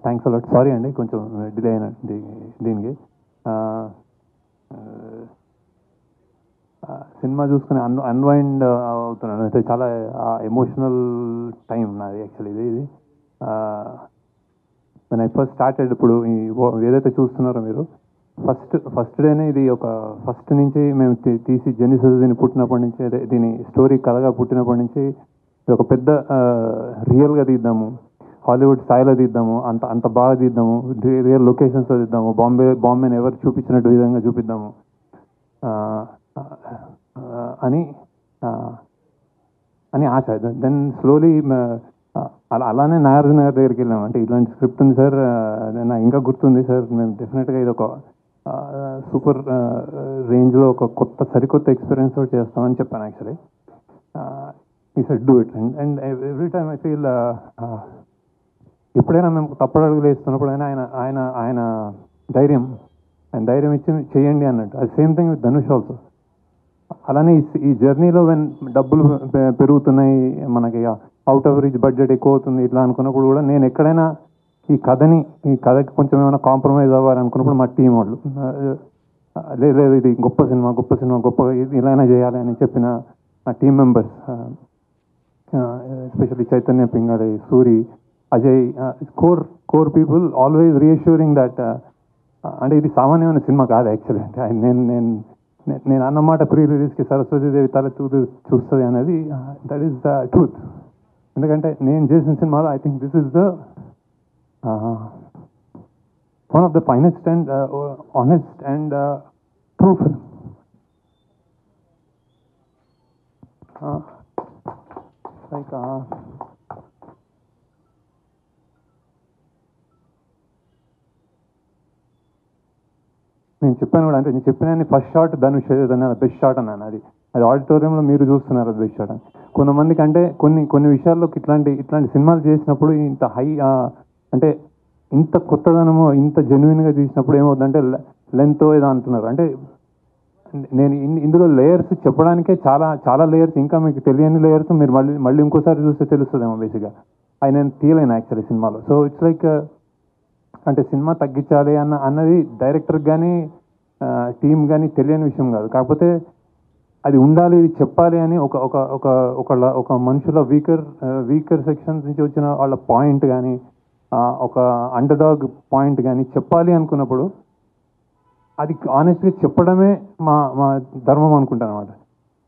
Thanks a lot. Sorry అండి కొంచెం delay అయిన దీనికి. సినిమా చూసుకుని అన్వైండ్ అవుతున్నాను. అయితే చాలా ఎమోషనల్ టైం నాది యాక్చువల్లీ ఇది. నేను ఫస్ట్ స్టార్టెడ్ ఇప్పుడు ఏదైతే చూస్తున్నారో మీరు ఫస్ట్ డేనే ఇది ఒక ఫస్ట్ నుంచి మేము తీసి జెనిసిస్ దీన్ని పుట్టినప్పటి నుంచి అదే దీని స్టోరీ కథగా పుట్టినప్పటి నుంచి ఇది ఒక పెద్ద రియల్గా తీద్దాము, హాలీవుడ్ స్థాయిలో తీద్దాము, అంత అంత బాగా తీద్దాము, రియల్ లొకేషన్స్లో తీద్దాము, బాంబేని ఎవరు చూపించినట్టు విధంగా చూపిద్దాము అని అని ఆశ. దెన్ స్లోలీ అలానే నాగార్జున గారి దగ్గరికి వెళ్ళాము. అంటే ఇలాంటి స్క్రిప్ట్ ఉంది సార్, నాకు ఇంకా గుర్తుంది సార్, మేము డెఫినెట్గా ఇది ఒక సూపర్ రేంజ్లో ఒక సరికొత్త ఎక్స్పీరియన్స్ తోటి చేస్తామని చెప్పాను యాక్చువల్లీ. ఈ said do it. And every time I feel ఎప్పుడైనా మేము తప్పడడుగులు వేస్తున్నప్పుడైనా ఆయన ఆయన ఆయన ధైర్యం ఇచ్చి చేయండి అన్నట్టు. అది same thing with Dhanush also. అలానే ఈ జర్నీలో డబ్బులు పెరుగుతున్నాయి, మనకి అవుట్ ఆఫ్ రీచ్ బడ్జెట్ ఎక్కువ అవుతుంది ఇట్లా అనుకున్నప్పుడు కూడా నేను ఎక్కడైనా ఈ కథకి కొంచెం ఏమైనా కాంప్రమైజ్ అవ్వాలనుకున్నప్పుడు మా టీం వాళ్ళు లేదు ఇది గొప్ప సినిమా గొప్పగా ఇలానే చేయాలి అని చెప్పిన నా team members, especially Chaitanya Pingali, Suri, Ajay, core people always reassuring that అంటే ఇది సామాన్యమైన సినిమా కాదు యాక్చువల్లీ. అంటే నేను అన్నమాట ప్రీ రిలీజ్కి సరస్వతీదేవి తల చూస్తుంది అనేది దట్ ఈస్ ద ట్రూత్. ఎందుకంటే నేను చేసిన సినిమాలో I think this is the one of the finest and honest and true film. Like నేను చెప్పాను కూడా, అంటే నేను చెప్పిన first shot Dhanush best shot అన్నాను. అది ఆడిటోరియంలో మీరు చూస్తున్నారు అది బెస్ట్ షాట్ అని. కొంతమందికి అంటే కొన్ని విషయాల్లోకి ఇట్లాంటి సినిమాలు చేసినప్పుడు ఇంత అంటే ఇంత కొత్తదనము ఇంత జెన్యున్గా తీసినప్పుడు ఏమవుతుందంటే లెంత్ ఏదో అంటున్నారు. అంటే నేను ఇందులో లేయర్స్ చెప్పడానికే చాలా లేయర్స్, ఇంకా మీకు తెలియని లేయర్స్ మీరు మళ్ళీ ఇంకోసారి చూస్తే తెలుస్తుందేమో బేసిక్గా. అవి నేను తీయలేను యాక్చువల్లీ సినిమాలో. సో ఇట్స్ లైక్ అంటే సినిమా తగ్గించాలి అన్నది డైరెక్టర్కి కానీ టీం కానీ తెలియని విషయం కాదు. కాకపోతే అది ఉండాలి, ఇది చెప్పాలి అని ఒక మనుషుల వీకర్ సెక్షన్స్ నుంచి వచ్చిన వాళ్ళ పాయింట్ కానీ ఒక అండర్డాగ్ పాయింట్ కానీ చెప్పాలి అనుకున్నప్పుడు అది ఆనెస్ట్గా చెప్పడమే మా ధర్మం అనుకుంటాను అనమాట.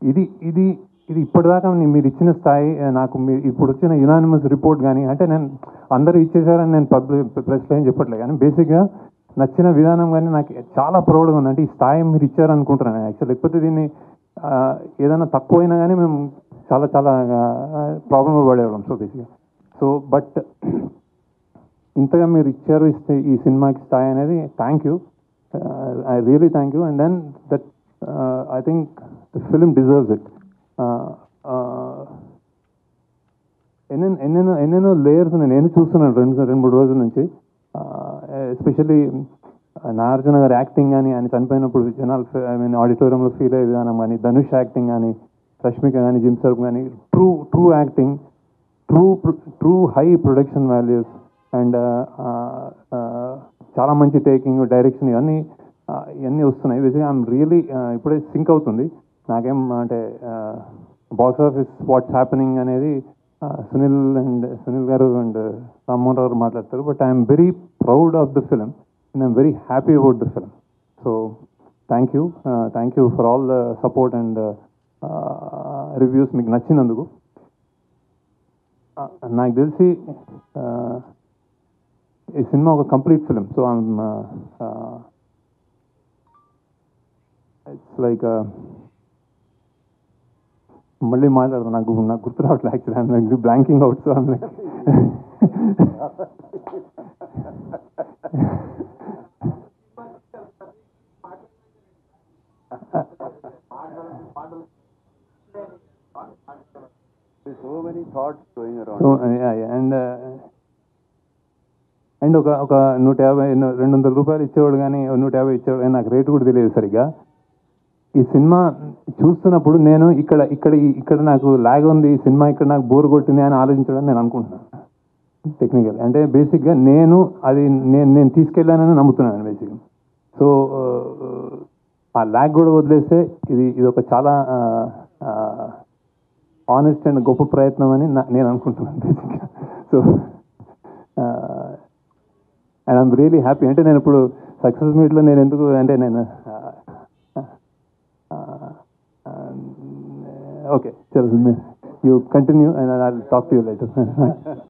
ఇది ఇప్పటిదాకా మీరు ఇచ్చిన స్థాయి, నాకు ఇప్పుడు వచ్చిన యునానిమస్ రిపోర్ట్ కానీ, అంటే నేను అందరూ ఇచ్చేసారని నేను ప్రెస్లో ఏం చెప్పట్లేదు, కానీ బేసిక్గా నచ్చిన విధానం కానీ నాకు చాలా ప్రౌడ్గా ఉంది. అంటే ఈ స్థాయి మీరు ఇచ్చారనుకుంటున్నాను యాక్చువల్. లేకపోతే దీన్ని ఏదైనా తక్కువైనా కానీ మేము చాలా ప్రాబ్లంలో పడేవాళ్ళం. సో బేసిక్గా బట్ ఇంతగా మీరు ఇస్తే ఈ సినిమాకి స్థాయి అనేది thank you, I really thank you. And then that I think the film deserves it. ఎన్నెన్నో లేయర్స్ నేను చూస్తున్నాను రెండు మూడు రోజుల నుంచి. ఎస్పెషల్లీ నాగార్జున గారి యాక్టింగ్ కానీ, ఆయన చనిపోయినప్పుడు జనాలు ఆడిటోరియంలో ఫీల్ అయ్యే విధానం కానీ, ధనుష్ యాక్టింగ్ కానీ, రష్మిక కానీ, జిమ్ సర్ఫ్ కానీ, true acting, true high production values and చాలా మంచి టేకింగ్, డైరెక్షన్, ఇవన్నీ వస్తున్నాయి. బేసిక్గా ఐఎమ్ రియలీ ఇప్పుడే సింక్ అవుతుంది నాకేం. అంటే బాక్స్ ఆఫీస్ వాట్స్ హ్యాపెనింగ్ అనేది సునీల్ గారు అండ్ రామ్మోహన్ రావు మాట్లాడతారు. But I'm very proud of the film and I'm very happy about the film. So thank you for all the support and reviews మీకు నచ్చినందుకు. నాకు తెలిసి ఈ సినిమా ఒక complete film. So it's like మళ్ళీ మాట్లాడదాం, నాకు గుర్తు రావట్లేదు actually. I'm blanking out. So I'm like so many thoughts going around. So and ఒక 150-200 రూపాయలు ఇచ్చేవాడు కానీ 150 ఇచ్చేవాడు కానీ నాకు రేటు కూడా తెలియదు సరిగ్గా. ఈ సినిమా చూస్తున్నప్పుడు నేను ఇక్కడ నాకు లాగ్ ఉంది, ఈ సినిమా ఇక్కడ నాకు బోర్ కొట్టింది అని ఆలోచించడం నేను అనుకుంటున్నాను. టెక్నికల్ అంటే బేసిక్గా నేను అది నేను తీసుకెళ్ళానని నమ్ముతున్నాను బేసిక్గా. సో ఆ ల్యాగ్ కూడా వదిలేస్తే ఇది ఒక చాలా ఆనెస్ట్ అండ్ గొప్ప ప్రయత్నం అని నేను అనుకుంటున్నాను బేసిక్గా. So and I'm really happy. అంటే నేను ఇప్పుడు సక్సెస్ మీట్లో నేను ఎందుకు అంటే నేను ఓకే చలో you continue and I will talk to you later.